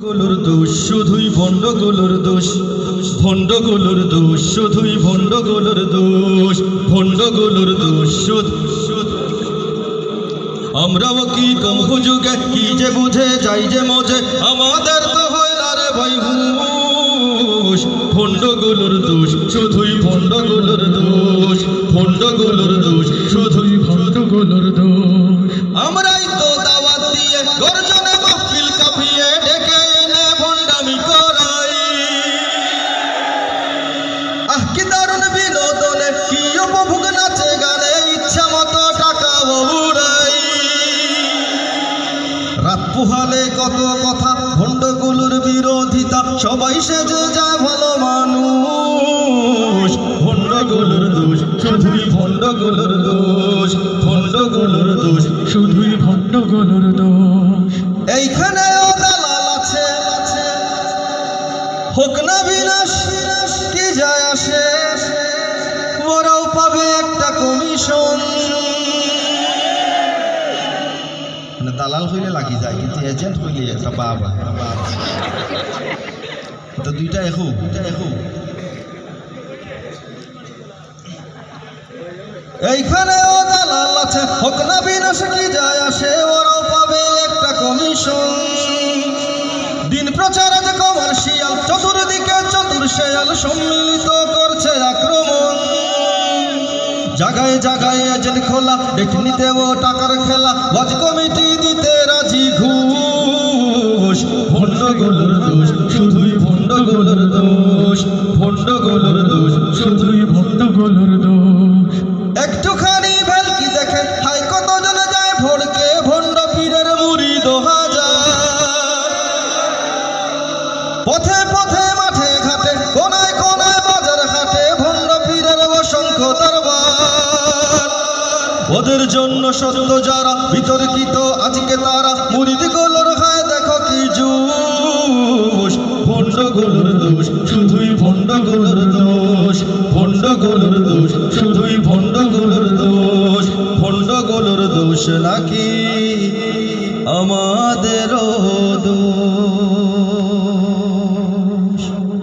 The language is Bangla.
ভণ্ডগুলোর দোষ শুধুই ভণ্ডগুলোর দোষ, ভণ্ডগুলোর দোষ শুধুই ভণ্ডগুলোর দোষ, ভণ্ডগুলোর দোষ শুধু। আমরাও কি কম হুজুগে কি যে বুঝে যাই যে মজে, আমাদের তো হয় না রে ভাই হুশ। ভণ্ডগুলোর দোষ শুধুই ভণ্ডগুলোর দোষ, ভণ্ডগুলোর দোষ শুধুই ভণ্ডগুলোর দোষ। আমরাই তো দাওয়াত দিয়ে গর্জনে মাহফিল কাঁপিয়ে ডেকে এনে ভণ্ডামি করাই। কি দারুণ বিনোদনে কি উপভোগ নাচে গানে, ইচ্ছা মতো টাকা উড়াই। রাত পোহালে কত কথা ভণ্ডগুলোর বিরোধিতা, সবাই সেজে যায় ভালো মানুষ। ভণ্ডগুলোর দোষ শুধুই ভণ্ডগুলোর দোষ, ভণ্ডগুলোর দোষ শুধুই ভণ্ডগুলোর দোষ। এইখানেও দালাল আছে, হোক না বিনাশ কি যায় আসে, ওরাও পাবে একটা কমিশন। দালাল হইলে লাগি যায়, কিন্তু এজেন্ট হইলে একটা বাবা তো দুইটা এখন এইখানেও দালাল আছে, হোক না বিনাশ কি যায় আসে, ওরাও পাবে একটা কমিশন। দিন প্রচার আজ কমার্শিয়াল, চতুর্দিকে চতুর শেয়াল সম্মিলিত করছে আক্রমণ। জায়গায় জায়গায় এজেন্ট খোলা, ডেট নিতেও টাকার খেলা, ওয়াজ কমিটি দিতে রাজি ঘুষ। ভণ্ডগুলোর দোষ শুধুই ভণ্ডগুলোর দোষ, ভণ্ডগুলোর দোষ শুধুই ভণ্ডগুলোর দোষ। একটুখানি ভেলকি দেখে হাই কতজন যায় ভোরকে, ভণ্ড পীরের মুরিদ হাজার। পথে পথে মাঠে ঘাটে কোনায় কোনায় বাজার হাটে, ভণ্ড পীরের অসংখ্য দরবার। ওদের জন্য সত্য যারা বিতর্কিত আজকে তারা, মুরিদগুলোর হয় দেখো কি জুস। ভণ্ডগুলোর দোষ শুধুই ভণ্ডগুলোর দোষ, ভণ্ডগুলোর দোষ শুধুই ভণ্ডগুলোর দোষ। ভণ্ডগুলোর দোষ নাকি আমাদেরও দোষ।